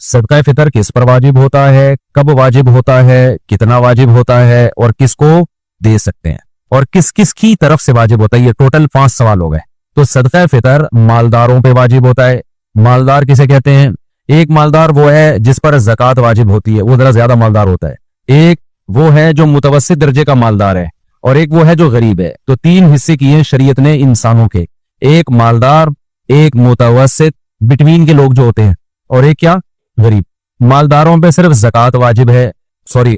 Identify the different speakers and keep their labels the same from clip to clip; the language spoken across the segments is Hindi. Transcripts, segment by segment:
Speaker 1: सदका फितर किस पर वाजिब होता है, कब वाजिब होता है, कितना वाजिब होता है और किसको दे सकते हैं और किस किस की तरफ से वाजिब होता है। ये टोटल 5 सवाल हो गए। तो सदका फितर मालदारों पे वाजिब होता है। मालदार किसे कहते हैं? एक मालदार वो है जिस पर ज़कात वाजिब होती है, वो जरा ज्यादा मालदार होता है। एक वो है जो मुतवस्सित दर्जे का मालदार है और एक वो है जो गरीब है। तो 3 हिस्से किए शरीयत ने इंसानों के, एक मालदार, एक मुतवस्सित, बिटवीन के लोग जो होते हैं, और एक क्या? गरीब। मालदारों पे सिर्फ ज़कात वाजिब है,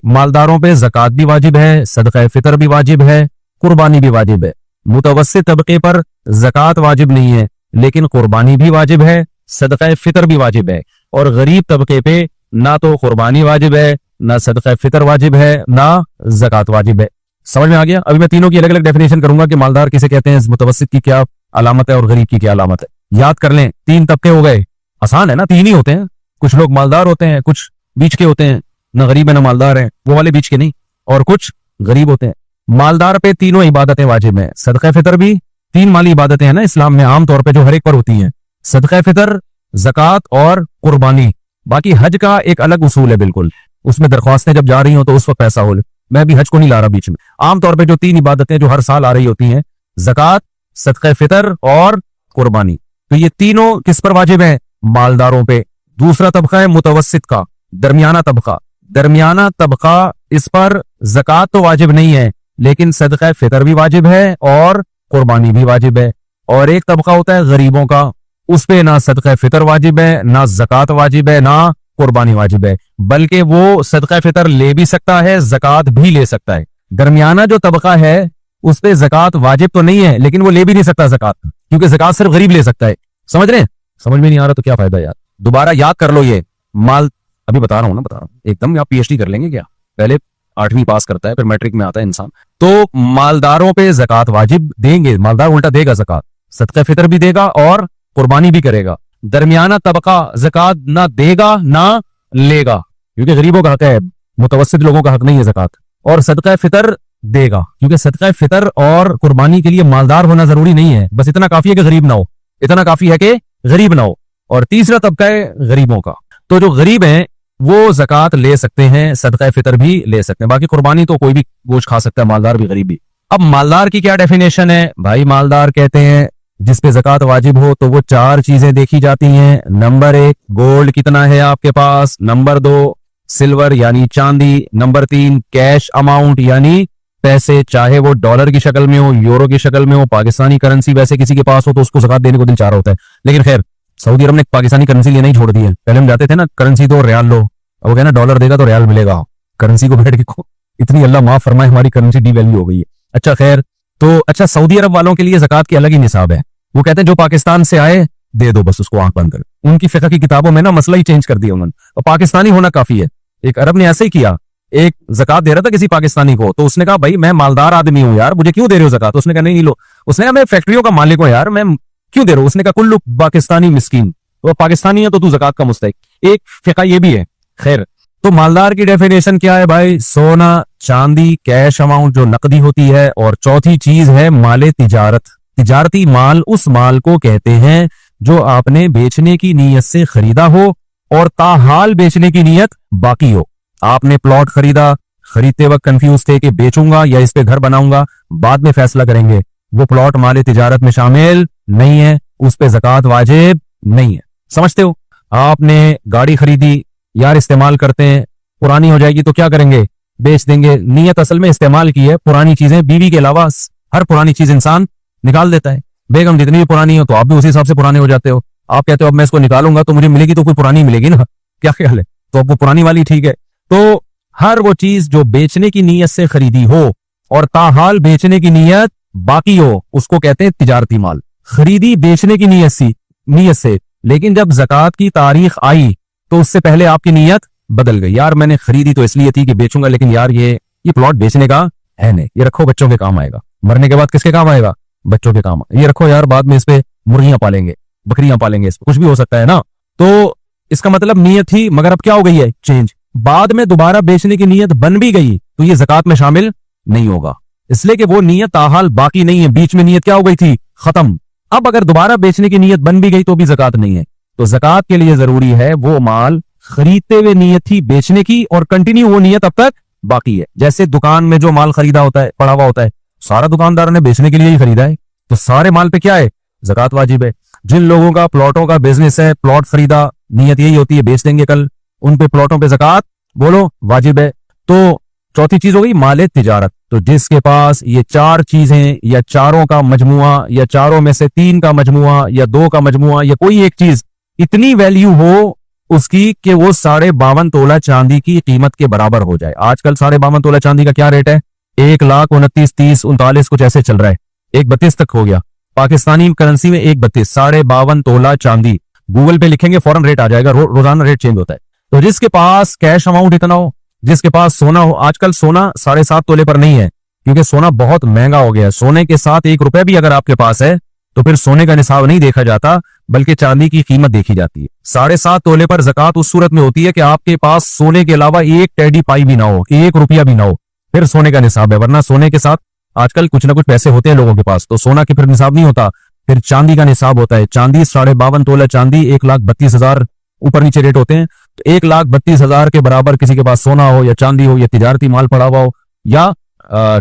Speaker 1: मालदारों पे ज़कात भी वाजिब है, सदका फितर भी वाजिब है, कुर्बानी भी वाजिब है। मुतवस्सित तबके पर ज़कात वाजिब नहीं है लेकिन कुर्बानी भी वाजिब है, सदका फितर भी वाजिब है। और गरीब तबके पे ना तो कुर्बानी वाजिब है, ना सदका फितर वाजिब है, ना ज़कात वाजिब है। समझ में आ गया? अभी मैं तीनों की अलग अलग डेफिनेशन करूंगा कि मालदार किसे कहते हैं, मुतवस्सित की क्या अलामत है और गरीब की क्या अलामत है। याद कर लें, 3 तबके हो गए। आसान है ना, 3 ही होते हैं। कुछ लोग मालदार होते हैं, कुछ बीच के होते हैं, ना गरीब है ना मालदार है, वो वाले बीच के नहीं, और कुछ गरीब होते हैं। मालदार पे तीनों इबादतें वाजिब हैं। सदका फितर भी 3 माली इबादतें हैं ना इस्लाम में आमतौर पे जो हर एक पर होती हैं, सदका फितर, ज़कात और कुर्बानी। बाकी हज का एक अलग उसूल है बिल्कुल, उसमें दरख्वास्तें जब जा रही हो तो उस वक्त पैसा हो। मैं भी हज को नहीं ला रहा बीच में। आमतौर पे जो 3 इबादतें जो हर साल आ रही होती हैं, ज़कात, सदका फितर और कुर्बानी, तो ये तीनों किस पर वाजिब है? मालदारों पे। दूसरा तबका है मुतवस्सित का, दरमियाना तबका। दरमियाना तबका, इस पर ज़कात तो वाजिब नहीं है लेकिन सदका फितर भी वाजिब है और कुर्बानी भी वाजिब है। और एक तबका होता है गरीबों का, उस पे ना सदका फितर वाजिब है, ना ज़कात वाजिब है, ना कुर्बानी वाजिब है, बल्कि वो सदका फितर ले भी सकता है, ज़कात भी ले सकता है। दरमियाना जो तबका है उस पे ज़कात वाजिब तो नहीं है लेकिन वो ले भी नहीं सकता ज़कात, क्योंकि ज़कात सिर्फ गरीब ले सकता है। समझ रहे हैं? समझ में नहीं आ रहा तो क्या फायदा यार, दोबारा याद कर लो। ये माल अभी बता रहा हूं ना, बता रहा हूं एकदम। आप पीएचडी कर लेंगे क्या? पहले 8वीं पास करता है फिर मैट्रिक में आता है इंसान। तो मालदारों पे ज़कात वाजिब देंगे, मालदार उल्टा देगा ज़कात, सदका फितर भी देगा और कुर्बानी भी करेगा। दरमियाना तबका ज़कात ना देगा ना लेगा, क्योंकि गरीबों का हक है, मुतवस्सित लोगों का हक नहीं है ज़कात। और सदका फितर देगा, क्योंकि सदका फितर और कुर्बानी के लिए मालदार होना जरूरी नहीं है, बस इतना काफी है कि गरीब ना हो, इतना काफी है कि गरीब ना हो। और तीसरा तबका है गरीबों का, तो जो गरीब हैं वो ज़कात ले सकते हैं, सदका फितर भी ले सकते हैं। बाकी कुर्बानी तो कोई भी गोश्त खा सकता है, मालदार भी गरीब भी। अब मालदार की क्या डेफिनेशन है भाई? मालदार कहते हैं जिस पे ज़कात वाजिब हो तो वो 4 चीजें देखी जाती हैं। नंबर 1 गोल्ड कितना है आपके पास, नंबर 2 सिल्वर यानी चांदी, नंबर 3 कैश अमाउंट यानी पैसे, चाहे वो डॉलर की शक्ल में हो, यूरो की शक्ल में हो, पाकिस्तानी करेंसी वैसे किसी के पास हो तो उसको ज़कात देने को दिल चाह रहा होता है। लेकिन खैर सऊदी अरब ने पाकिस्तानी करेंसी लेना ही छोड़ दी है। पहले हम जाते थे ना करेंसी दो रियाल लो, अब वो कहना डॉलर देगा तो रियाल मिलेगा। करेंसी को बैठ के इतनी अल्लाह माफ फरमाए हमारी करेंसी डीवैल्यू हो गई है। अच्छा खैर, तो अच्छा सऊदी अरब वालों के लिए ज़कात की अलग ही निसाब है। वो कहते हैं जो पाकिस्तान से आए दे दो बस, उसको आंख बंद कर। उनकी फिक़ह की किताबों में ना मसला ही चेंज कर दिया उन्होंने, और पाकिस्तानी होना काफी है। एक अरब ने ऐसे ही किया, एक ज़कात दे रहा था किसी पाकिस्तानी को, तो उसने कहा भाई मैं मालदार आदमी हूं यार, मुझे क्यों दे रहे हो ज़कात? उसने कहा नहीं लो। उसने कहा मैं फैक्ट्रियों का मालिक हूं यार, मैं क्यों दे रहा हूं? उसने कहा कुल्लू पाकिस्तानी मिस्कीन, तो पाकिस्तानी है तो तू ज़कात का मुस्तहिक। एक फिक़ह ये भी है। खैर, तो मालदार की डेफिनेशन क्या है भाई? सोना, चांदी, कैश अमाउंट जो नकदी होती है, और चौथी चीज है माले तिजारत। तिजारती माल उस माल को कहते हैं जो आपने बेचने की नीयत से खरीदा हो और ताहाल बेचने की नीयत बाकी हो। आपने प्लॉट खरीदा, खरीदते वक्त कंफ्यूज थे कि बेचूंगा या इस पे घर बनाऊंगा, बाद में फैसला करेंगे, वो प्लॉट माले तिजारत में शामिल नहीं है, उस पे ज़कात वाजिब नहीं है। समझते हो? आपने गाड़ी खरीदी, यार इस्तेमाल करते हैं, पुरानी हो जाएगी तो क्या करेंगे? बेच देंगे। नीयत असल में इस्तेमाल की है, पुरानी चीजें, बीवी के अलावा हर पुरानी चीज इंसान निकाल देता है। बेगम जितनी भी पुरानी हो तो आप भी उसी हिसाब से पुराने हो जाते हो। आप कहते हो अब मैं इसको निकालूंगा तो मुझे मिलेगी तो कोई पुरानी मिलेगी ना, क्या ख्याल है? तो अब वो पुरानी वाली ठीक है। तो हर वो चीज जो बेचने की नीयत से खरीदी हो और ताहाल बेचने की नीयत बाकी हो, उसको कहते हैं तिजारती माल। खरीदी बेचने की नीयत से, लेकिन जब ज़कात की तारीख आई तो उससे पहले आपकी नीयत बदल गई। यार मैंने खरीदी तो इसलिए थी कि बेचूंगा, लेकिन यार ये प्लॉट बेचने का है नहीं, ये रखो बच्चों के काम आएगा, मरने के बाद किसके काम आएगा? बच्चों के काम। ये रखो यार बाद में इस पे मुर्गियां पालेंगे, बकरियां पालेंगे, इस पे कुछ भी हो सकता है ना। तो इसका मतलब नीयत थी, मगर अब क्या हो गई है? चेंज। बाद में दोबारा बेचने की नीयत बन भी गई तो ये ज़कात में शामिल नहीं होगा, इसलिए कि वो नीयत ताहाल बाकी नहीं है, बीच में नीयत क्या हो गई थी? खत्म। अब अगर दोबारा बेचने की नीयत बन भी गई तो भी ज़कात नहीं है। तो ज़कात के लिए जरूरी है वो माल खरीदते हुए नीयत थी बेचने की और कंटिन्यू वो नीयत अब तक बाकी है। जैसे दुकान में जो माल खरीदा होता है, पड़ा हुआ होता है, सारा दुकानदार ने बेचने के लिए ही खरीदा है, तो सारे माल पे क्या है, ज़कात वाजिब है। जिन लोगों का प्लॉटों का बिजनेस है, प्लॉट खरीदा, नीयत यही होती है बेच देंगे कल, उन पे प्लॉटों पे ज़कात बोलो वाजिब है। तो चौथी चीज हो गई माल तिजारत। तो जिसके पास ये चार चीजें या चारों का मजमुआ या चारों में से तीन का मजमुआ या दो का मजमुआ या कोई एक चीज इतनी वैल्यू हो उसकी कि वो 52.5 तोला चांदी की कीमत के बराबर हो जाए। आजकल 52.5 तोला चांदी का क्या रेट है, 1,29,30, 30, 39 कुछ ऐसे चल रहा है, 1,32 तक हो गया पाकिस्तानी करेंसी में। 1,32 52.5 तोला चांदी, गूगल पे लिखेंगे फौरन रेट आ जाएगा, रोजाना रेट चेंज होता है। तो जिसके पास कैश अमाउंट इतना हो, जिसके पास सोना हो, आजकल सोना 7.5 तोले पर नहीं है क्योंकि सोना बहुत महंगा हो गया है। सोने के साथ 1 रुपया भी अगर आपके पास है तो फिर सोने का निसाब नहीं देखा जाता बल्कि चांदी की कीमत देखी जाती है। 7.5 तोले पर ज़कात उस सूरत में होती है कि आपके पास सोने के अलावा एक टेडी पाई भी ना हो, 1 रुपया भी ना हो, फिर सोने का निसाब है। वरना सोने के साथ आजकल कुछ ना कुछ पैसे होते हैं लोगों के पास, तो सोना के फिर निसाब नहीं होता, फिर चांदी का निसाब होता है। चांदी 52.5 तोला चांदी 1,32,000 ऊपर नीचे रेट होते हैं। तो 1,32,000 के बराबर किसी के पास सोना हो या चांदी हो या तिजारती माल पड़ा हुआ हो या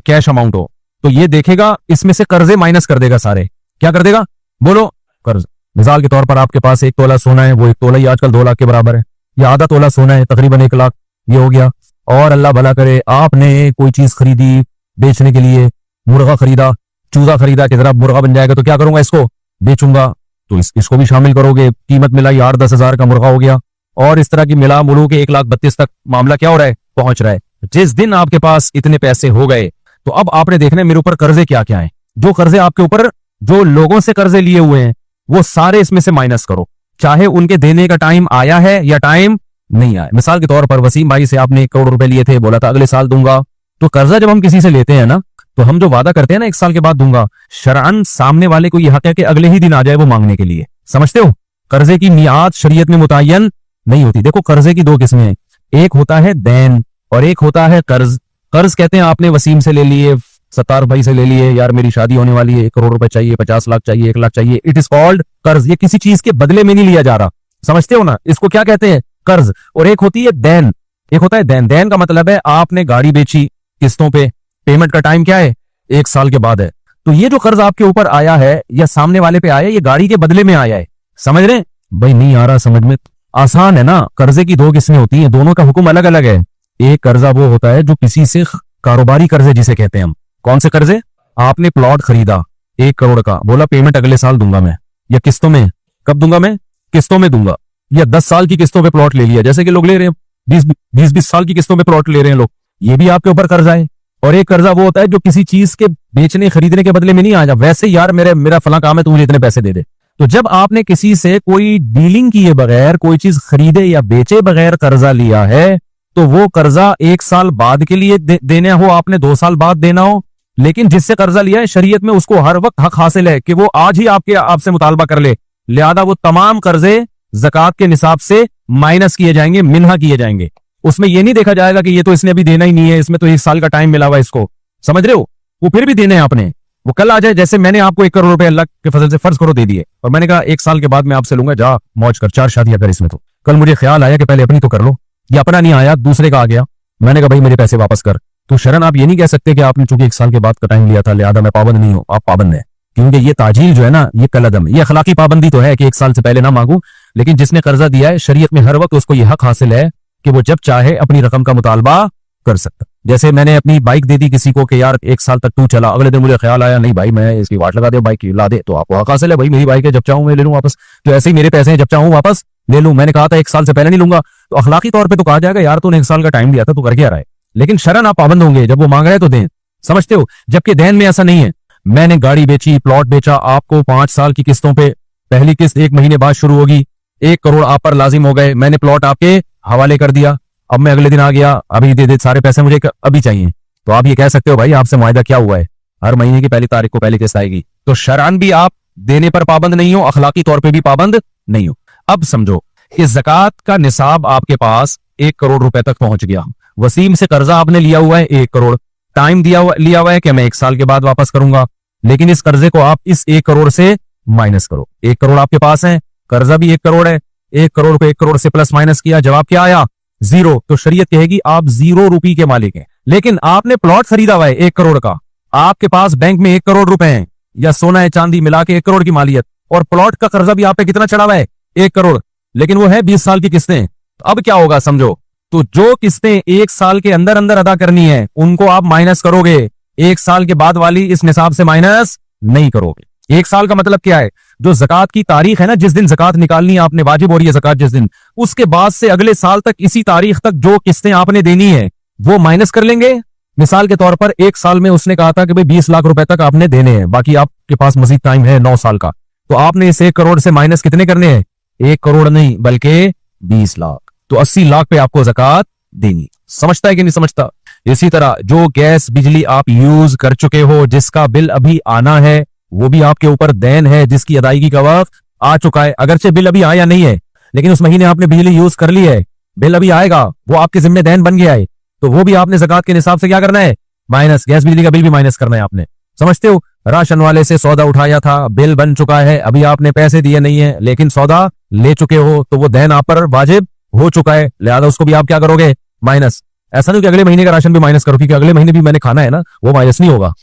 Speaker 1: कैश अमाउंट हो, तो ये देखेगा इसमें से कर्जे माइनस कर देगा सारे। क्या कर देगा बोलो, कर्ज। मिसाल के तौर पर आपके पास 1 तोला सोना है, वो 1 तोला ही आजकल 2 लाख के बराबर है, या आधा तोला सोना है तकरीबन 1 लाख, ये हो गया। और अल्लाह भला करे आपने कोई चीज खरीदी बेचने के लिए, मुर्गा खरीदा, चूजा खरीदा कि जरा मुर्गा बन जाएगा तो क्या करूंगा, इसको बेचूंगा, तो इसको भी शामिल करोगे। कीमत मिलाई 8-10 हजार का मुर्गा हो गया, और इस तरह की मिला मुलू के 1,32,000 तक मामला क्या हो रहा है, पहुंच रहा है। जिस दिन आपके पास इतने पैसे हो गए तो अब आपने देखना है मेरे ऊपर कर्जे क्या क्या है। जो कर्जे आपके ऊपर, जो लोगों से कर्जे लिए हुए हैं, वो सारे इसमें से माइनस करो, चाहे उनके देने का टाइम आया है या टाइम नहीं आया। मिसाल के तौर पर वसीम भाई से आपने 1 करोड़ रुपए लिए थे, बोला था अगले साल दूंगा। तो कर्जा जब हम किसी से लेते हैं ना, तो हम जो वादा करते हैं ना 1 साल के बाद दूंगा, शरअन सामने वाले को यह हक है कि अगले ही दिन आ जाए वो मांगने के लिए। समझते हो, कर्जे की मियाद शरीयत में मुतय्यन नहीं होती। देखो कर्जे की 2 किस्में हैं, एक होता है दैन और एक होता है कर्ज। कर्ज कहते हैं आपने वसीम से ले लिए, सत्तार भाई से ले लिए, यार मेरी शादी होने वाली है, 1 करोड़ रुपए चाहिए, 50 लाख चाहिए, 1 लाख चाहिए, इट इज कॉल्ड कर्ज। ये किसी चीज के बदले में नहीं लिया जा रहा, समझते हो ना, इसको क्या कहते हैं, कर्ज। और एक होती है दैन, एक होता है दैन। दैन का मतलब है आपने गाड़ी बेची किस्तों पे, पेमेंट का टाइम क्या है, 1 साल के बाद है। तो ये जो कर्ज आपके ऊपर आया है या सामने वाले पे आया है, ये गाड़ी के बदले में आया है। समझ रहे भाई, नहीं आ रहा समझ में, आसान है ना। कर्जे की 2 किस्में होती हैं, दोनों का हुक्म अलग अलग है। एक कर्जा वो होता है जो किसी से कारोबारी कर्जे जिसे कहते हैं हम। कौन से कर्जे, आपने प्लॉट खरीदा 1 करोड़ का, बोला पेमेंट अगले साल दूंगा मैं, या किस्तों में, कब दूंगा मैं, किस्तों में दूंगा, या 10 साल की किस्तों पे प्लॉट ले लिया, जैसे कि लोग ले रहे हैं 20 साल की किस्तों पे प्लॉट ले रहे हैं लोग, ये भी आपके ऊपर कर्जा है। और एक कर्जा वो होता है जो किसी चीज के बेचने खरीदने के बदले में नहीं आया, वैसे यार मेरा फला काम है, तू मुझे इतने पैसे दे दे। तो जब आपने किसी से कोई डीलिंग किए बगैर, कोई चीज खरीदे या बेचे बगैर कर्जा लिया है, तो वो कर्जा 1 साल बाद के लिए देना हो, आपने 2 साल बाद देना हो, लेकिन जिससे कर्जा लिया है शरीयत में उसको हर वक्त हक हासिल है कि वो आज ही आपसे मुतालबा कर ले। लिहाजा वो तमाम कर्जे ज़कात के निसाब से माइनस किए जाएंगे, मिन्हा किए जाएंगे। उसमें ये नहीं देखा जाएगा कि ये तो इसने अभी देना ही नहीं है, इसमें तो 1 साल का टाइम मिला हुआ इसको, समझ रहे हो, वो फिर भी देने हैं आपने। वो कल आ जाए, जैसे मैंने आपको 1 करोड़ रुपए अल्लाह के फजल से फर्ज करो दे दिए, और मैंने कहा 1 साल के बाद मैं आपसे लूंगा, जा मौज कर, 4 शादियां कर इसमें। तो कल मुझे ख्याल आया कि पहले अपनी तो कर लो, या अपना नहीं आया दूसरे का आ गया, मैंने कहा भाई मेरे पैसे वापस कर। तो शरन आप ये नहीं कह सकते कि आपने चूंकि 1 साल के बाद का टाइम लिया था लिहाजा मैं पाबंद नहीं हूं, आप पाबंद है। क्योंकि ये ताजील जो है ना, ये कलअदम है। ये अखलाकी पाबंदी तो है कि 1 साल से पहले ना मांगू, लेकिन जिसने कर्जा दिया है शरीयत में हर वक्त उसको यह हक हासिल है कि वो जब चाहे अपनी रकम का मुतालबा कर सकता। जैसे मैंने अपनी बाइक दे दी किसी को कि यार 1 साल तक तू चला, अगले दिन मुझे ख्याल आया नहीं भाई मैं इसकी वाट लगा दे, बाइक ला दे, तो आपको हक हासिल है, भाई मेरी बाइक है, जब चाहूं मैं ले लूं वापस। तो ऐसे ही मेरे पैसे हैं, जब चाहूं वापस ले लूं। मैंने कहा था 1 साल से पहले नहीं लूंगा, तो अखलाकी तौर पे तो कहा जाएगा यार तूने 1 साल का टाइम दिया था, तू करके आ रहा है। लेकिन शरन आप पाबंद होंगे, जब वो मांग रहे हैं तो दें, समझते हो। जबकि दैन में ऐसा नहीं है। मैंने गाड़ी बेची, प्लॉट बेचा, आपको 5 साल की किस्तों पे, पहली किस्त 1 महीने बाद शुरू होगी, 1 करोड़ आप पर लाजिम हो गए, मैंने प्लॉट आपके हवाले कर दिया, अब मैं अगले दिन आ गया, अभी दे सारे पैसे मुझे अभी चाहिए, तो आप ये कह सकते हो भाई आपसे मुआहदा क्या हुआ है, हर महीने की पहली तारीख को पहली किस्त आएगी। तो शरअन भी आप देने पर पाबंद नहीं हो, अखलाकी तौर पे भी पाबंद नहीं हो। अब समझो, इस ज़कात का निसाब आपके पास 1 करोड़ रुपए तक पहुंच गया। वसीम से कर्जा आपने लिया हुआ है 1 करोड़, टाइम लिया हुआ है कि मैं 1 साल के बाद वापस करूंगा, लेकिन इस कर्जे को आप इस 1 करोड़ से माइनस करो। 1 करोड़ आपके पास है, कर्जा भी 1 करोड़ है, 1 करोड़ को 1 करोड़ से प्लस माइनस किया, जवाब क्या आया? 0। तो शरीयत कहेगी आप 0 रुपये के मालिक हैं। लेकिन आपने प्लॉट खरीदा हुआ है 1 करोड़ का, आपके पास बैंक में 1 करोड़ रुपए हैं, या सोना है चांदी मिला के 1 करोड़ की मालियत, और प्लॉट का कर्जा भी आप पे कितना चढ़ा हुआ है? 1 करोड़, लेकिन वो है 20 साल की किस्तें। तो अब क्या होगा समझो, तो जो किस्तें 1 साल के अंदर अंदर अदा करनी है उनको आप माइनस करोगे, 1 साल के बाद वाली इस निसाब से माइनस नहीं करोगे। 1 साल का मतलब क्या है? जो ज़कात की तारीख है ना, जिस दिन ज़कात निकालनी है आपने, वाजिब हो रही है ज़कात जिस दिन, उसके बाद से अगले साल तक इसी तारीख तक जो किस्तें आपने देनी है वो माइनस कर लेंगे। मिसाल के तौर पर 1 साल में उसने कहा था कि भाई 20 लाख रुपए तक आपने देने हैं, बाकी आपके पास मजीद टाइम है 9 साल का, तो आपने इस 1 करोड़ से माइनस कितने करने हैं? 1 करोड़ नहीं बल्कि 20 लाख। तो 80 लाख पे आपको ज़कात देनी। समझता है कि नहीं समझता? इसी तरह जो गैस बिजली आप यूज कर चुके हो, जिसका बिल अभी आना है, वो भी आपके ऊपर दैन है, जिसकी अदायगी का वक्त आ चुका है। अगरचे बिल अभी आया नहीं है, लेकिन उस महीने आपने बिजली यूज कर ली है, बिल अभी आएगा, वो आपके जिम्मे दैन बन गया है, तो वो भी आपने ज़कात के निसाब से क्या करना है? माइनस। गैस बिजली का बिल भी माइनस करना है आपने। समझते हो? राशन वाले से सौदा उठाया था, बिल बन चुका है, अभी आपने पैसे दिए नहीं है, लेकिन सौदा ले चुके हो, तो वो दैन आप पर वाजिब हो चुका है, लिहाजा उसको भी आप क्या करोगे? माइनस। ऐसा नहीं कि अगले महीने का राशन भी माइनस करो, क्योंकि अगले महीने भी मैंने खाना है ना, वो माइनस नहीं होगा।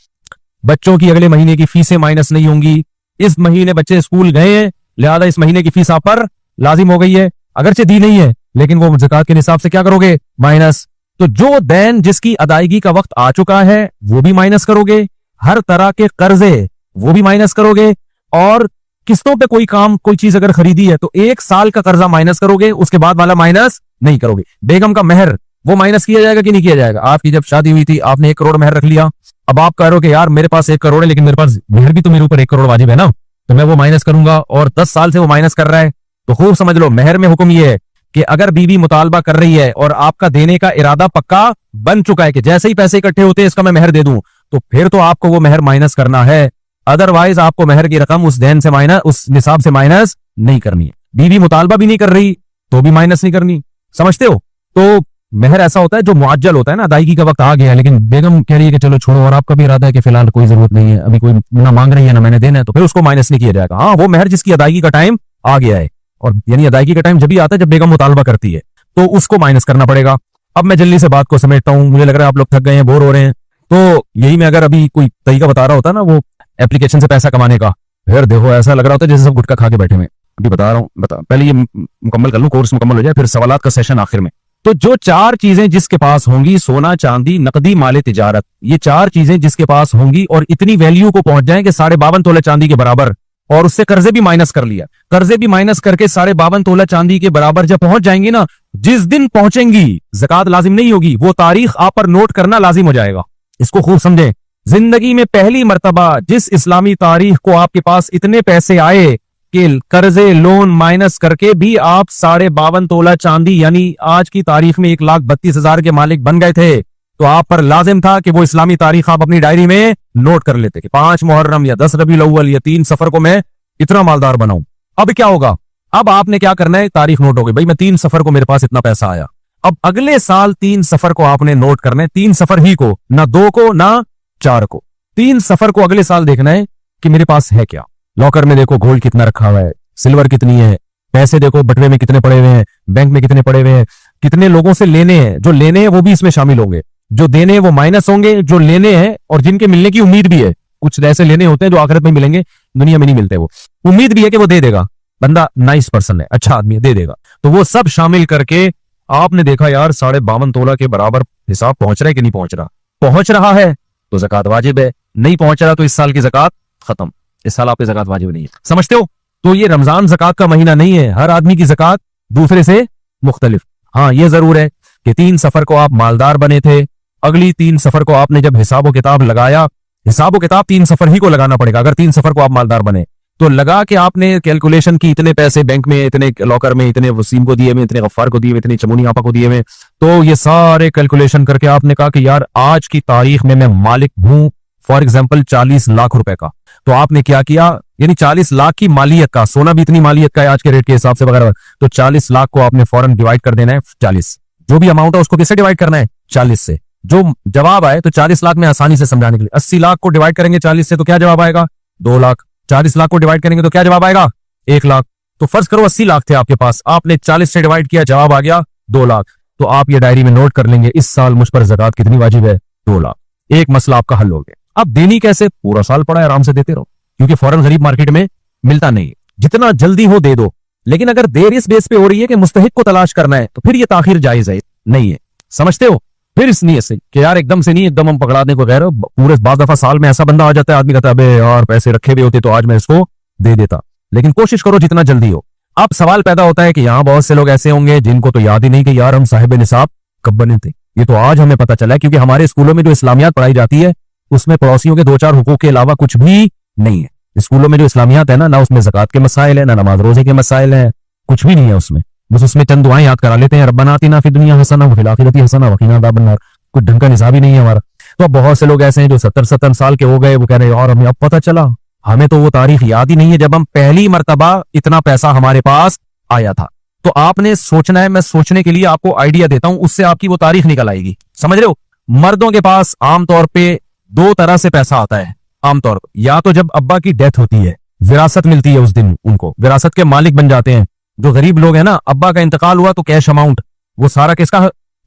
Speaker 1: बच्चों की अगले महीने की फीसें माइनस नहीं होंगी। इस महीने बच्चे स्कूल गए हैं, लिहाजा इस महीने की फीस आप पर लाजिम हो गई है, अगरचे दी नहीं है, लेकिन वो ज़कात के निसाब से क्या करोगे? माइनस। तो जो दैन जिसकी अदायगी का वक्त आ चुका है वो भी माइनस करोगे, हर तरह के कर्जे वो भी माइनस करोगे, और किस्तों पे कोई काम कोई चीज अगर खरीदी है तो 1 साल का कर्जा माइनस करोगे, उसके बाद वाला माइनस नहीं करोगे। बेगम का मेहर वो माइनस किया जाएगा कि नहीं किया जाएगा? आपकी जब शादी हुई थी आपने 1 करोड़ मेहर रख लिया, अब आप कह रहे हो कि यार मेरे पास 1 करोड़ है, लेकिन मेरे पास मेहर भी तो मेरे ऊपर 1 करोड़ वाजिब है ना, तो मैं वो माइनस करूंगा, और 10 साल से वो माइनस कर रहा है। तो खूब समझ लो, मेहर में हुक्म ये है कि अगर बीवी मुतालबा कर रही है और आपका देने का इरादा पक्का बन चुका है कि जैसे ही पैसे इकट्ठे होते हैं इसका मैं मेहर दे दूं, तो फिर तो आपको वो मेहर माइनस करना है। अदरवाइज आपको मेहर की रकम उस देन से माइनस, उस निसाब से माइनस नहीं करनी है। बीवी मुतालबा भी नहीं कर रही तो भी माइनस नहीं करनी। समझते हो? तो मेहर ऐसा होता है जो मुअज्जल होता है ना, अदायगी का वक्त आ गया है, लेकिन बेगम कह रही है कि चलो छोड़ो, और आपका भी इरादा है कि फिलहाल कोई जरूरत नहीं है, अभी कोई ना मांग रही है ना मैंने देना है, तो फिर उसको माइनस नहीं किया जाएगा। हाँ, वो मेहर जिसकी अदायगी का टाइम आ गया है, और यानी अदायगी का टाइम जब भी आता है जब बेगम मुतालबा करती है, तो उसको माइनस करना पड़ेगा। अब मैं जल्दी से बात को समेटता हूं, मुझे लग रहा है आप लोग थक गए हैं, बोर हो रहे हैं, तो यही मैं अगर अभी कोई तरीका बता रहा होता ना, वो एप्लीकेशन से पैसा कमाने का, फिर देखो ऐसा लग रहा होता है जैसे सब गुटखा खा के बैठे हुए। अभी बता रहा हूँ, पहले ये मुकम्मल कर लूं, कोर्स मुकम्मल हो जाए, फिर सवालात का सेशन आखिर में। तो जो 4 चीजें जिसके पास होंगी, सोना चांदी नकदी माले तिजारत, ये 4 चीजें जिसके पास होंगी और इतनी वैल्यू को पहुंच जाए कि 52.5 तोला चांदी के बराबर, और उससे कर्जे भी माइनस कर लिया, कर्जे भी माइनस करके 52.5 तोला चांदी के बराबर जब पहुंच जाएंगी ना, जिस दिन पहुंचेंगी ज़कात लाजिम नहीं होगी, वो तारीख आप पर नोट करना लाजिम हो जाएगा। इसको खूब समझें, जिंदगी में पहली मर्तबा जिस इस्लामी तारीख को आपके पास इतने पैसे आए कि कर्जे लोन माइनस करके भी आप 52.5 तोला चांदी यानी आज की तारीख में 1,32,000 के मालिक बन गए थे, तो आप पर लाजिम था कि वो इस्लामी तारीख आप अपनी डायरी में नोट कर लेते कि 5 मुहर्रम या 10 रबीउल अव्वल या 3 सफर को मैं इतना मालदार बनाऊं। अब क्या होगा? अब आपने क्या करना है? तारीख नोट हो गई, भाई मैं 3 सफर को मेरे पास इतना पैसा आया। अब अगले साल 3 सफर को आपने नोट करना है, 3 सफर ही को, ना 2 को ना 4 को, 3 सफर को अगले साल देखना है कि मेरे पास है क्या। लॉकर में देखो गोल्ड कितना रखा हुआ है, सिल्वर कितनी है, पैसे देखो बटवे में कितने पड़े हुए हैं, बैंक में कितने पड़े हुए हैं, कितने लोगों से लेने हैं, जो लेने हैं वो भी इसमें शामिल होंगे, जो देने हैं वो माइनस होंगे, जो लेने हैं और जिनके मिलने की उम्मीद भी है, कुछ ऐसे लेने होते हैं जो आखिरत में मिलेंगे, दुनिया में नहीं मिलते, वो उम्मीद भी है कि वो दे देगा, बंदा नाइस पर्सन है, अच्छा आदमी है, दे देगा, तो वो सब शामिल करके आपने देखा यार 52.5 तोला के बराबर हिसाब पहुंच रहा है कि नहीं पहुंच रहा, पहुंच रहा है तो ज़कात वाजिब है, नहीं पहुंच रहा तो इस साल की ज़कात खत्म, इस साल आपकी ज़कात वाजिब नहीं है। समझते हो? तो ये रमजान ज़कात का महीना नहीं है, हर आदमी की ज़कात दूसरे से मुख्तलिफ। हाँ, ये जरूर है कि 3 सफर को आप मालदार बने थे, अगली 3 सफर को आपने जब हिसाब किताब लगाया, हिसाब किताब 3 सफर ही को लगाना पड़ेगा, अगर 3 सफर को आप मालदार बने तो लगा के आपने कैलकुलेशन की, इतने पैसे बैंक में, इतने लॉकर में, इतने वसीम को दिए हुए, इतने गफ्फार को दिए हुए, इतने चमुनी आपा को दिए हुए, तो ये सारे कैलकुलेशन करके आपने कहा कि यार आज की तारीख में मैं मालिक हूं फॉर एग्जाम्पल 40 लाख रुपए का। तो आपने क्या किया, यानी 40 लाख की मालियत का, सोना भी इतनी मालियत का है आज के रेट के हिसाब से वगैरह, तो 40 लाख को आपने फौरन डिवाइड कर देना है 40, जो भी अमाउंट है उसको किससे डिवाइड करना है? 40 से। जो जवाब आए तो 40 लाख में आसानी से समझाने के लिए 80 लाख को डिवाइड करेंगे 40 से तो क्या जवाब आएगा? 2 लाख। 40 लाख को डिवाइड करेंगे तो क्या जवाब आएगा? 1 लाख। तो फर्ज करो 80 लाख थे आपके पास, आपने 40 से डिवाइड किया, जवाब आ गया 2 लाख। तो आप ये डायरी में नोट कर लेंगे, इस साल मुझ पर ज़कात कितनी वाजिब है, 2 लाख। एक मसला आपका हल हो गया। अब देनी कैसे, पूरा साल पड़ा है आराम से देते रहो, क्योंकि फौरन गरीब मार्केट में मिलता नहीं है, जितना जल्दी हो दे दो। लेकिन अगर देर इस बेस पे हो रही है कि मुस्तहिक को तलाश करना है, तो फिर ये ताखिर जायज है, नहीं है, समझते हो। फिर इस नीयत से कि यार एकदम से नहीं, एकदम हम पकड़ा दें को गैर, पूरे बाज़ दफा साल में ऐसा बंदा आ जाता है, आदमी कहता है अबे यार पैसे रखे हुए होते तो आज मैं इसको दे देता। लेकिन कोशिश करो जितना जल्दी हो। अब सवाल पैदा होता है कि यहाँ बहुत से लोग ऐसे होंगे जिनको तो याद ही नहीं कि यार हम साहिब निसाब कब बने थे। ये तो आज हमें पता चला है, क्योंकि हमारे स्कूलों में जो इस्लामियात पढ़ाई जाती है उसमें पड़ोसियों के 2-4 हुकूक के अलावा कुछ भी नहीं है। स्कूलों में जो इस्लामियात है ना उसमें ज़कात के मसाइल है, ना नमाज रोजे के मसाइल है, कुछ भी नहीं है उसमें। बस उसमें चंद दुआएं याद करा लेते हैं, रब्बना आतिना फिद दुनिया हसना व फिल आखिरति हसना व क़िना अज़ाबन्नार। कुछ ढंग का निसाब ही नहीं है हमारा। तो अब बहुत से लोग ऐसे हैं जो 70-70 साल के हो गए, वो कह रहे हैं यार हमें अब पता चला, हमें तो वो तारीख याद ही नहीं है जब हम पहली मर्तबा इतना पैसा हमारे पास आया था। तो आपने सोचना है, मैं सोचने के लिए आपको आइडिया देता हूं, उससे आपकी वो तारीख निकल आएगी। समझ रहे हो। मर्दों के पास आमतौर पे 2 तरह से पैसा आता है आमतौर पर, या तो जब अब्बा की डेथ होती है, विरासत मिलती है, उस दिन उनको विरासत के मालिक बन जाते हैं। जो गरीब लोग हैं ना, अब्बा का इंतकाल हुआ तो कैश अमाउंट वो सारा किसका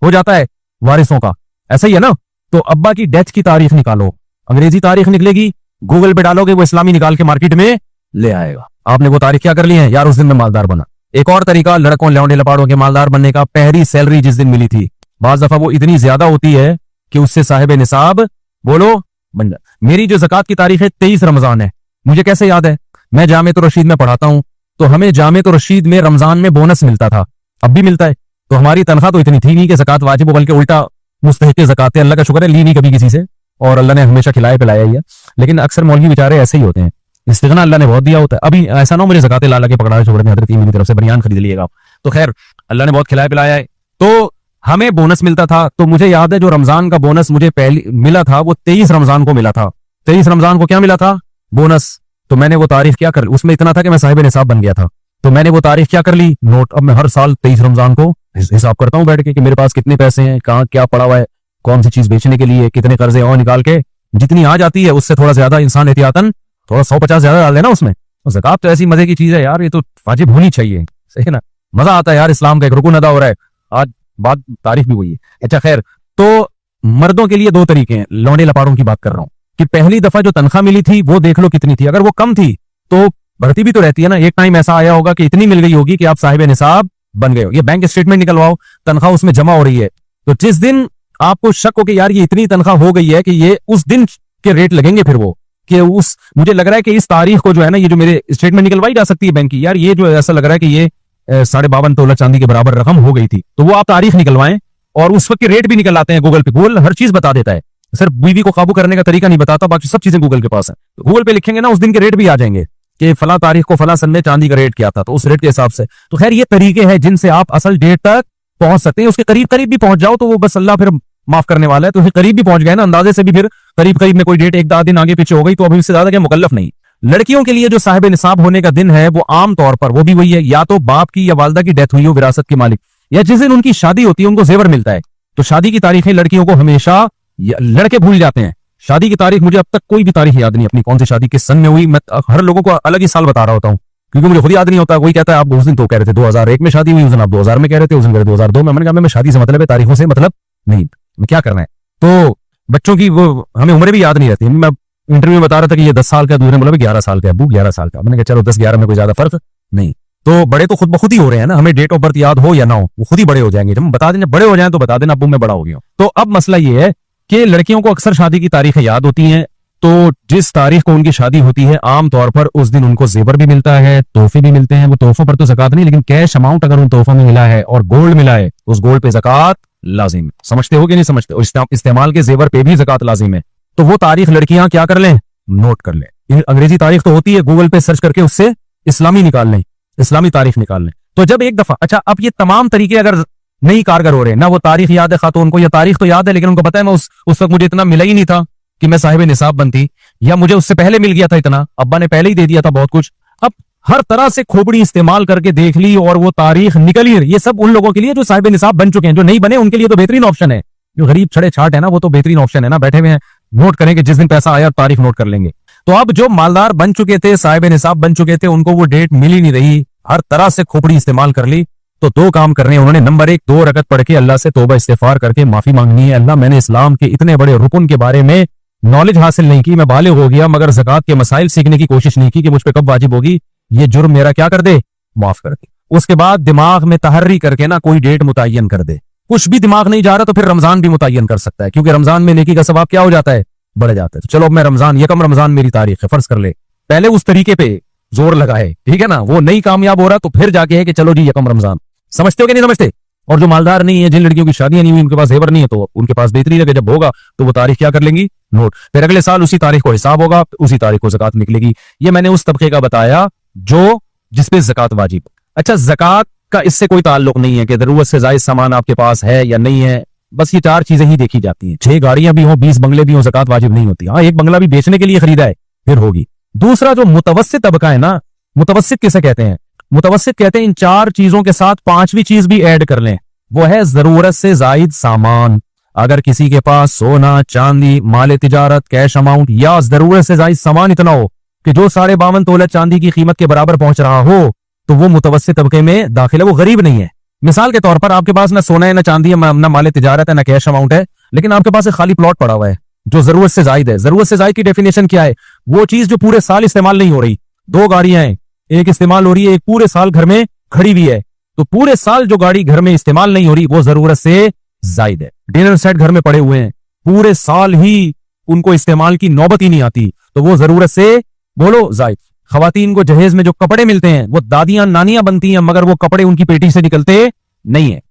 Speaker 1: हो जाता है, वारिसों का। ऐसा ही है ना। तो अब्बा की डेथ की तारीख निकालो, अंग्रेजी तारीख निकलेगी, गूगल पे डालोगे वो इस्लामी निकाल के मार्केट में ले आएगा। आपने वो तारीख क्या कर ली है, यार उस दिन मैं मालदार बना। एक और तरीका लड़कों लौंडे लपाड़ों के मालदार बनने का, पहली सैलरी जिस दिन मिली थी, बाज दफा वो इतनी ज्यादा होती है कि उससे साहिब निसाब बोलो बन जाए। मेरी जो ज़कात की तारीख है 23 रमजान है। मुझे कैसे याद है, मैं जामे तो रशीद में पढ़ाता हूं, तो हमें जामे तो रशीद में रमजान में बोनस मिलता था, अब भी मिलता है। तो हमारी तनख्वाह तो इतनी थी नहीं कि ज़कात वाजिब हो, बल्कि उल्टा मुस्तहिक ज़कात है। अल्लाह का शुक्र है ली नहीं कभी किसी से, और अल्लाह ने हमेशा खिलाया पिलाया ही है। लेकिन अक्सर मौलवी बेचारे ऐसे ही होते हैं, इस्तिग़ना अल्लाह ने बहुत दिया होता है। अभी ऐसा ना हो मुझे ज़कात ला के पकड़ा छोड़ दें, हज़रत मेरी तरफ से बनियान खरीद लिएगा। तो खैर अल्लाह ने बहुत खिलाया पिलाया है, तो हमें बोनस मिलता था। तो मुझे याद है जो रमजान का बोनस मुझे पहले मिला था वो 23 रमजान को मिला था। 23 रमजान को क्या मिला था, बोनस। तो मैंने वो तारीख क्या कर ली, उसमें इतना था कि मैं साहिब निसाब बन गया था। तो मैंने वो तारीख क्या कर ली, नोट। अब मैं हर साल 23 रमजान को हिसाब करता हूँ बैठ के कि मेरे पास कितने पैसे हैं, कहाँ क्या पड़ा हुआ है, कौन सी चीज बेचने के लिए, कितने कर्जे और निकाल के जितनी आ जाती है उससे थोड़ा ज्यादा इंसान एहतियातन थोड़ा 100-50 ज्यादा डाल देना उसमें। तो ज़कात तो ऐसी मजे की चीज है यार, ये तो वाजिब होनी चाहिए, सही है ना। मजा आता है यार, इस्लाम का एक रुकन अदा हो रहा है। आज बात तारीख भी हुई है। अच्छा खैर, तो मर्दों के लिए 2 तरीके हैं, लौंडे लपाड़ों की बात कर रहा हूँ, कि पहली दफा जो तनख्वाह मिली थी वो देख लो कितनी थी। अगर वो कम थी तो बढ़ती भी तो रहती है ना। एक टाइम ऐसा आया होगा कि इतनी मिल गई होगी कि आप साहिब निसाब बन गए हो। ये बैंक स्टेटमेंट निकलवाओ, तनख्वाह उसमें जमा हो रही है। तो जिस दिन आपको शक हो कि यार ये इतनी तनख्वाह हो गई है कि ये उस दिन के रेट लगेंगे, फिर वो कि उस मुझे लग रहा है कि इस तारीख को जो है ना, ये जो मेरे स्टेटमेंट निकलवाई जा सकती है बैंक की, यार ये जो ऐसा लग रहा है कि ये 52.5 तोला चांदी के बराबर रकम हो गई थी, तो वो आप तारीख निकलवाएं। और उस वक्त के रेट भी निकल आते हैं गूगल पे। गूगल हर चीज बता देता है, सिर्फ बीवी को काबू करने का तरीका नहीं बताता, बाकी सब चीजें गूगल के पास है। तो गूगल पे लिखेंगे ना, उस दिन के रेट भी आ जाएंगे कि फला तारीख को फला सन में चांदी का रेट क्या था, तो उस रेट के हिसाब से। तो खैर ये तरीके हैं जिनसे आप असल डेट तक पहुंच सकते हैं। उसके करीब करीब भी पहुंच जाओ तो वो बस अल्लाह फिर माफ करने वाला है। तो फिर करीब भी पहुंच गए ना, अंदाजे से भी फिर करीब करीब में कोई डेट 1-2 दिन आगे पीछे हो गई तो अभी इससे ज्यादा क्या मुकल्लफ नहीं। लड़कियों के लिए जो साहिब निसाब होने का दिन है वो आम तौर पर वो भी वही है, या तो बाप की या वालदा की डेथ हुई हो, विरासत के मालिक, या जिस दिन उनकी शादी होती है उनको जेवर मिलता है। तो शादी की तारीखें लड़कियों को हमेशा लड़के भूल जाते हैं। शादी की तारीख मुझे अब तक कोई भी तारीख याद नहीं अपनी, कौन सी शादी किस सन में हुई। मैं हर लोगों को अलग ही साल बता रहा होता हूँ, क्योंकि मुझे खुद याद नहीं होता। कोई कहता है आप उस दिन तो कह रहे थे 2001 में शादी हुई, उस दिन आप 2000 में कह रहे थे, उस दिन 2002 में। मैंने कहा मैं शादी से मतलब है, तारीखों से मतलब नहीं, मैं क्या करना है। तो बच्चों की वो हमें उम्र भी याद नहीं रहती। मैं इंटरव्यू में बता रहा था कि ये 10 साल का, दूसरे बोला 11 साल का, अबू 11 साल का। मैंने कहा चलो 10-11 में कोई ज्यादा फर्क नहीं। तो बड़े तो खुद ब खुद ही हो रहे हैं ना, हमें डेट ऑफ बर्थ याद हो या ना हो, वो खुद ही बड़े हो जाएंगे। जब हम बता दें बड़े हो जाएं तो बता देना अबू मैं बड़ा हो गया। तो अब मसला ये है कि लड़कियों को अक्सर शादी की तारीखें याद होती हैं, तो जिस तारीख को उनकी शादी होती है आमतौर पर उस दिन उनको जेवर भी मिलता है, तोहफे भी मिलते हैं। वो तोहफों पर तो ज़कात नहीं, लेकिन कैश अमाउंट अगर उन तोहफों में मिला है और गोल्ड मिला है तो उस गोल्ड पे ज़कात लाजिम है। समझते हो कि नहीं समझते? और इस्तेमाल के जेवर पे भी ज़कात लाजिम है। तो वो तारीख लड़कियां क्या कर लें, नोट कर लें। अंग्रेजी तारीख तो होती है, गूगल पे सर्च करके उससे इस्लामी निकाल लें, इस्लामी तारीख निकाल लें। तो जब एक दफा, अच्छा अब ये तमाम तरीके अगर नहीं कारगर हो रहे, ना वो तारीख याद है खातून को, या तारीख तो याद है लेकिन उनको पता है मैं उस वक्त मुझे इतना मिला ही नहीं था कि मैं साहिब निसाब बनती, या मुझे उससे पहले मिल गया था इतना, अब्बा ने पहले ही दे दिया था बहुत कुछ। अब हर तरह से खोपड़ी इस्तेमाल करके देख ली और वो तारीख निकल ही। ये सब उन लोगों के लिए जो साहिब निसाब बन चुके हैं, जो नहीं बने उनके लिए तो बेहतरीन ऑप्शन है। जो गरीब छड़े छाट है ना, वो तो बेहतरीन ऑप्शन है ना, बैठे हुए हैं नोट करेंगे, जिस दिन पैसा आया तारीख नोट कर लेंगे। तो अब जो मालदार बन चुके थे, साहिब निसाब बन चुके थे, उनको वो डेट मिल ही नहीं रही, हर तरह से खोपड़ी इस्तेमाल कर ली, तो दो काम करने हैं उन्होंने। नंबर एक, 2 रकत पढ़ के अल्लाह से तौबा इस्तिगफार करके माफी मांगनी है, अल्लाह मैंने इस्लाम के इतने बड़े रुकन के बारे में नॉलेज हासिल नहीं की, मैं बालिग हो गया मगर ज़कात के मसाइल सीखने की कोशिश नहीं की कि मुझ पे कब वाजिब होगी, ये जुर्म मेरा क्या कर दे, माफ कर दे। उसके बाद दिमाग में तहर्री करके ना कोई डेट मुतय्यन कर दे। कुछ भी दिमाग नहीं जा रहा तो फिर रमजान भी मुतय्यन कर सकता है, क्योंकि रमजान में नेकी का सवाब क्या हो जाता है, बढ़ जाता है। तो चलो अब मैं रमजान, यकम रमजान मेरी तारीख है, फर्ज कर ले, पहले उस तरीके पे जोर लगाए, ठीक है ना। वो नहीं कामयाब हो रहा तो फिर जाके है कि चलो जी यकम रमजान। समझते हो कि नहीं समझते? और जो मालदार नहीं है, जिन लड़कियों की शादियां नहीं हुई, उनके पास जेवर नहीं है, तो उनके पास बेहतरी है कि जब होगा तो वो तारीख क्या कर लेंगी, नोट। फिर अगले साल उसी तारीख को हिसाब होगा, उसी तारीख को ज़कात निकलेगी। ये मैंने उस तबके का बताया जो जिसपे ज़कात वाजिब। अच्छा, ज़कात का इससे कोई ताल्लुक नहीं है कि जरूरत से ज्यादा सामान आपके पास है या नहीं है, बस ये 4 चीजें ही देखी जाती हैं। 6 गाड़ियां भी हों, 20 बंगले भी हों, ज़कात वाजिब नहीं होती। हाँ, एक बंगला भी बेचने के लिए खरीदा है फिर होगी। दूसरा जो मुतवस्सित तबका है ना, मुतवस्सित किसे कहते हैं, मुतवस्सित कहते हैं इन 4 चीजों के साथ 5वीं चीज भी ऐड कर लें, वो है जरूरत से जायद सामान। अगर किसी के पास सोना, चांदी, माल तिजारत, कैश अमाउंट या जरूरत से जायद सामान इतना हो कि जो 52.5 तोला चांदी की कीमत के बराबर पहुंच रहा हो, तो वो मुतवस्सित तबके में दाखिल है, वो गरीब नहीं है। मिसाल के तौर पर आपके पास ना सोना है, ना चांदी है, ना माल तिजारत है, ना कैश अमाउंट है, लेकिन आपके पास एक खाली प्लॉट पड़ा हुआ है जो जरूरत से जायद है। जरूरत से जायद की डेफिनेशन क्या है, वो चीज जो पूरे साल इस्तेमाल नहीं हो रही। 2 गाड़ियां हैं, एक इस्तेमाल हो रही है, एक पूरे साल घर में खड़ी हुई है, तो पूरे साल जो गाड़ी घर में इस्तेमाल नहीं हो रही वो जरूरत से जायद है। डिनर सेट घर में पड़े हुए हैं, पूरे साल ही उनको इस्तेमाल की नौबत ही नहीं आती, तो वो जरूरत से बोलो जायद। खवातीन को जहेज में जो कपड़े मिलते हैं वो दादियां नानियां बनती हैं, मगर वो कपड़े उनकी पेटी से निकलते नहीं है।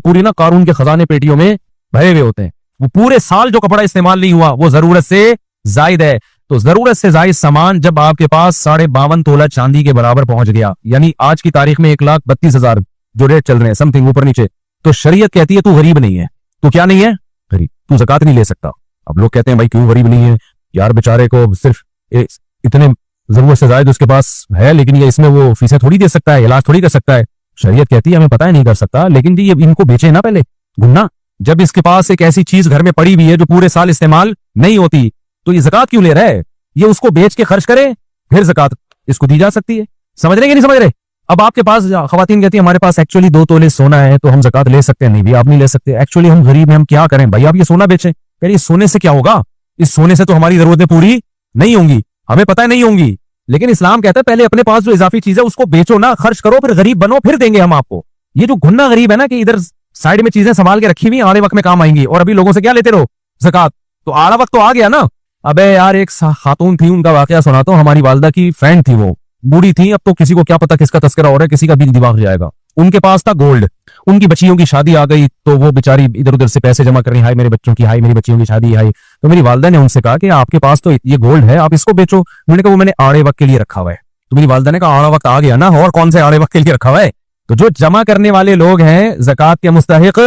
Speaker 1: पूरी ना कारून के खजाने पेटियों में भरे हुए होते हैं। वो पूरे साल जो कपड़ा इस्तेमाल नहीं हुआ वो जरूरत से जायद है। तो जरूरत से जायद सामान जब आपके पास 52.5 तोला चांदी के बराबर पहुंच गया, यानी आज की तारीख में 1,32,000 जो रेट चल रहे हैं, समथिंग ऊपर नीचे, तो शरीयत कहती है तू गरीब नहीं है। तू क्या नहीं है? गरीब। तू ज़कात नहीं ले सकता। अब लोग कहते हैं भाई क्यों गरीब नहीं है यार, बेचारे को सिर्फ इतने जरूरत से जायद उसके पास है, लेकिन ये इसमें वो फीसें थोड़ी दे सकता है, इलाज थोड़ी कर सकता है। शरीयत कहती है हमें पता है नहीं कर सकता, लेकिन जी ये इनको बेचे ना पहले गुन्ना। जब इसके पास एक ऐसी चीज घर में पड़ी हुई है जो पूरे साल इस्तेमाल नहीं होती, तो ये ज़कात क्यों ले रहा है? ये उसको बेच के खर्च करे, फिर ज़कात इसको दी जा सकती है। समझ रहे कि नहीं समझ रहे? अब आपके पास खवातीन कहती है हमारे पास एक्चुअली 2 तोले सोना है तो हम ज़कात ले सकते हैं। नहीं भी, आप नहीं ले सकते, एक्चुअली हम गरीब हैं, हम क्या करें भाई, आप ये सोना बेचें। कह रही सोने से क्या होगा, इस सोने से तो हमारी जरूरतें पूरी नहीं होंगी, हमें पता है नहीं होंगी, लेकिन इस्लाम कहता है पहले अपने पास जो इजाफी चीज है उसको बेचो ना, खर्च करो, फिर गरीब बनो, फिर देंगे हम आपको। ये जो गुन्ना गरीब है ना कि इधर साइड में चीजें संभाल के रखी हुई, आने वक्त में काम आएंगी, और अभी लोगों से क्या लेते रहो, ज़कात। तो आला वक्त तो आ गया ना। अबे यार, एक खातून थी, उनका वाकया सुनाता हूं। हमारी वालदा की फ्रेंड थी, वो बूढ़ी थी, अब तो किसी को क्या पता किसका तस्करा हो रहा है, किसी का भी दिमाग जाएगा। उनके पास था गोल्ड, उनकी बच्चियों की शादी आ गई तो वो बेचारी इधर उधर से पैसे जमा कर रही, हाय मेरे बच्चों की, हाय मेरी बच्चियों की शादी, हाय। तो मेरी वालदा ने उनसे कहा कि आपके पास तो ये गोल्ड है, आप इसको बेचो। मैंने कहा वो मैंने आड़े वक्त के लिए रखा हुआ है। तो मेरी वालदा ने कहा आड़ा वक्त आ गया ना, और कौन से आड़े वक्त के लिए रखा हुआ है? तो जो जमा करने वाले लोग हैं ज़कात के मुस्तहिक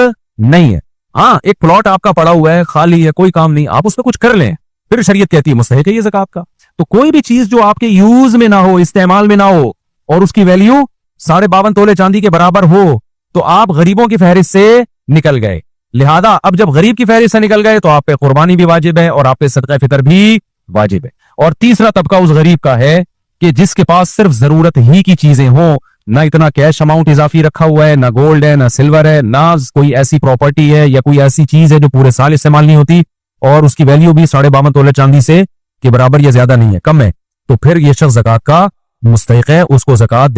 Speaker 1: नहीं है। हाँ, एक प्लॉट आपका पड़ा हुआ है, खाली है, कोई काम नहीं, आप उसमें कुछ कर लें, फिर शरीयत कहती है मुस्तहिक है ये ज़कात का। तो कोई भी चीज जो आपके यूज में ना हो, इस्तेमाल में ना हो, और उसकी वैल्यू 52.5 तोले चांदी के बराबर हो, तो आप गरीबों की फहरिस्त से निकल गए। लिहाजा अब जब गरीब की फहरिस्त से निकल गए तो आप पे कुर्बानी भी वाजिब है और आप पे सदका फितर भी वाजिब है। और तीसरा तबका उस गरीब का है कि जिसके पास सिर्फ जरूरत ही की चीजें हों, ना इतना कैश अमाउंट इजाफी रखा हुआ है, ना गोल्ड है, ना सिल्वर है, ना कोई ऐसी प्रॉपर्टी है या कोई ऐसी चीज है जो पूरे साल इस्तेमाल नहीं होती, और उसकी वैल्यू भी 52.5 तोले चांदी से के बराबर या ज्यादा नहीं है, कम है, तो फिर ये शख्स ज़कात का मुस्तहिक है। उसको ज़कात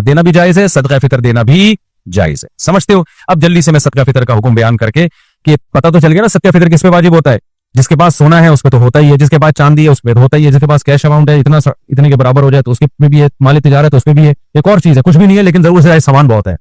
Speaker 1: देना भी जायज है, सदका फितर देना भी जायज है। समझते हो? अब जल्दी से मैं सदका फितर का हुक्म बयान करके, कि पता तो चल गया ना सदका फितर किस पे वाजिब होता है। जिसके पास सोना है उस पे तो होता ही है, जिसके पास चांदी है उस पे तो होता ही है, जिसके पास कैश अमाउंट है इतने के बराबर हो जाए तो उसके में भी है, माल तिजारत है उस पे भी है। एक और चीज है, कुछ भी नहीं है लेकिन जरूर से सामान बहुत है,